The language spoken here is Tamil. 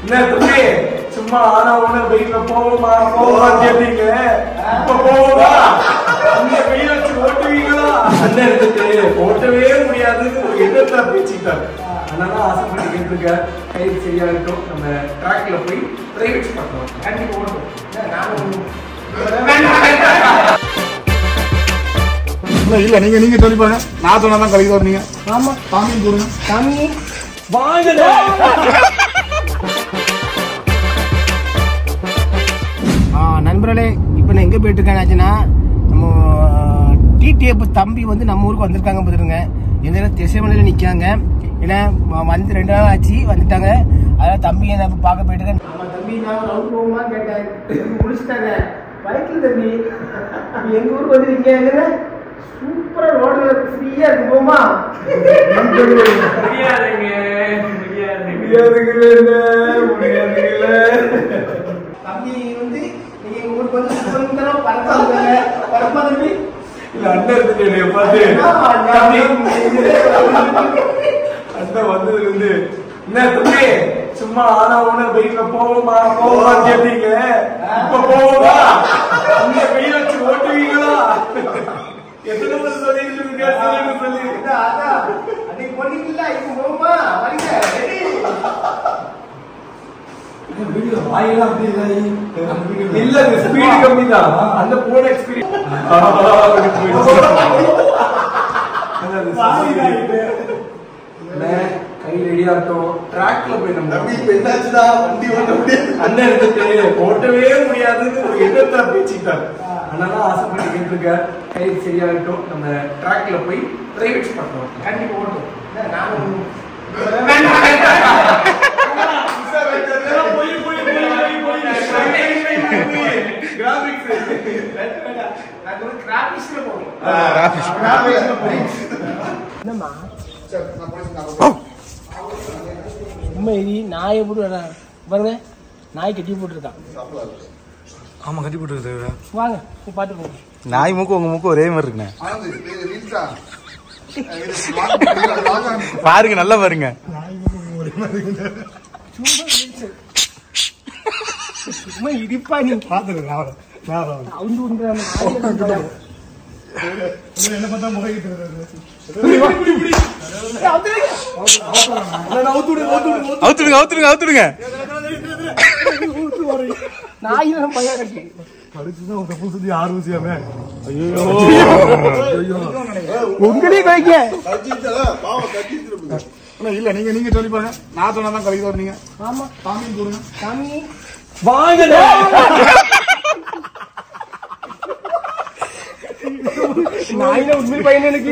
என்ன தம்பி சும்மா ஆனா ஒண்ணு வெயில போவோமா கேட்டீங்க. இப்ப போவோமா? இந்த வெயில வச்சு ஓட்டுவீங்களா? அண்ணன் எடுத்துட்டு ஓட்டவே முடியாதுன்னு ஒரு எண்ணத்தை பேசிட்டாங்க. அதனால ஆசைப்பட்டு கேட்டுருக்க கை சரியா இருக்கும். நம்ம ட்ராக்ல போய் பிரைவேட் பண்றோம். கண்டிப்பா ஓட்டும். இல்ல நீங்க சொல்லி பாருங்க. நான் சொன்னாதான் கழிக்க வரீங்க. ஆமா சாமி போடுங்க. சாமி வாங்க. நண்பர்களே, இப்போ நான் எங்கே போயிட்டு இருக்கேன்னாச்சுன்னா, நம்ம டிடிஎஃப் தம்பி வந்து நம்ம ஊருக்கு வந்திருக்காங்க பார்த்துருங்க. எந்த திசைமலையில் நிற்காங்க. ஏன்னா வந்து 2 நாள் ஆச்சு வந்துட்டாங்க. அதான் தம்பி என்ன பார்க்க போயிட்டு இருக்கேன். ஆமாம் தம்பி, நான் ரவுண்ட் போகுமா கேட்டேன். முடிச்சுட்டாங்க பைக்கில். தம்பி எங்கள் ஊருக்கு வந்துருக்கீங்க. சூப்பராக ரோடில் ஃப்ரீயாக இருக்கு. போமா தம்பி வந்து நீங்க ஊருக்கு வந்து சுதந்திரம் பரப்பா தம்பி. இல்ல அண்ணன் எடுத்துட்டு பார்த்து அண்ணன் வந்ததுல இருந்து என்ன தம்பி சும்மா ஆனா ஒண்ணு வெயில போவோமா கேட்டீங்க. இப்ப போவோமா? இந்த வெயில வச்சு ஓட்டுவீங்களா? எத்தனை பேர் சொல்லிட்டு இருக்கீங்க சொல்லி அன்னைக்கு பொண்ணுங்களா இப்ப போவோமா? வரீங்க இல்ல ஸ்பீட் கம்மி தான். அந்த போன எக்ஸ்பீரியன்ஸ் கை ரெடியா இருக்கும். ட்ராக்ல போய் நம்ம அண்ணன் எடுத்துட்டு ஓட்டவே முடியாதுன்னு ஒரு எண்ணத்தை பேசிட்டாங்க. அதனால ஆசைப்பட்டு கேட்டுருக்க கை சரியா இருக்கும். நம்ம ட்ராக்ல போய் பிரைவேட் பண்றோம். கண்டிப்பா ஓட்டும். நாயை போட்டு பாருங்க, நாய் கட்டி போட்டுருக்கான். ஆமா கட்டி போட்டு வாங்க பாத்து. நாய் மூக்கு உங்க மூக்கு ஒரே மாதிரி இருக்குண்ணே. பாருங்க நல்லா பாருங்க. சும்மா இடிப்பா நீ பாத்துருக்க. என்ன பார்த்தா முறைகிட்டு அவுத்துடுங்க. நாயும் பையன் கட்டி படிச்சுதான் ஒரு தப்பு சுத்தி 6 ஊசியாமே. உங்களே வைக்க. இல்ல நீங்க சொல்லி பாருங்க. நான் சொன்னாதான் கழிக்க வரீங்க. ஆமா சாமி போடுங்க. சாமி வாங்க. நாயில உண்மை பையன் எனக்கு